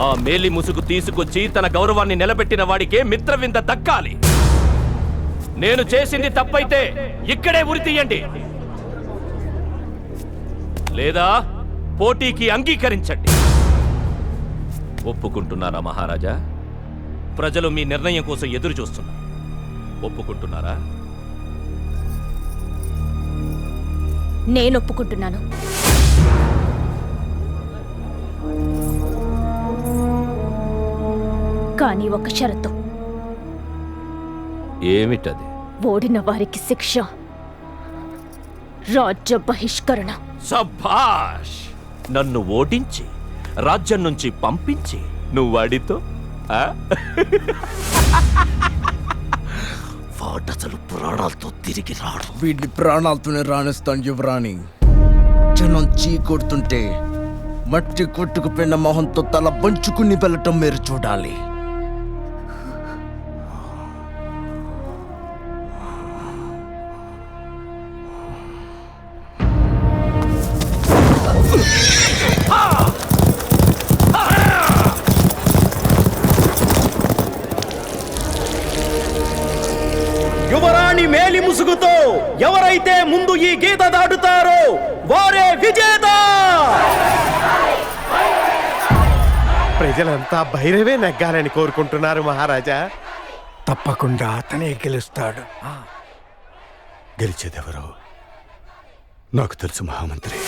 ఆ మేలి ముసుగు తీసుకొచ్చి తన గౌరవాన్ని నిలబెట్టిన వాడికే మిత్రవింద దక్కాలి. నేను చేసింది తప్పైతే ఇక్కడే ఉరి తీయండి, లేదా పోటీకి అంగీకరించండి. ఒప్పుకుంటున్నారా మహారాజా? ప్రజలు మీ నిర్ణయం కోసం ఎదురు చూస్తున్నారు. ఒప్పుకుంటున్నారా? నేను ఒప్పుకుంటున్నాను. కానీ ఒక షరతు. ఏమిటది? ఓడిన వారికి శిక్ష రాజ్య బహిష్కరణ. సభాష్! నన్ను ఓడించి రాజ్యం నుంచి పంపించి నువ్వు వాడితో వాడసలు ప్రాణాలతో తిరిగి రాడు. వీడిని ప్రాణాలతోనే రాణిస్తాను యువరాణి. జనం చీ కొడుతుంటే మట్టి కొట్టుకుపోయిన మొహంతో తల పంచుకుని వెళ్ళటం మీరు చూడాలి. యువరాణి మేలి ముసుగుతో ఎవరైతే ముందు ఈ గీత దాటుతారో వారే విజేత. ప్రజలంతా భైరవే నెగ్గాలని కోరుకుంటున్నారు మహారాజా. తప్పకుండా అతనే గెలుస్తాడు. గెలిచేదెవరో నాకు తెలుసు మహామంత్రి.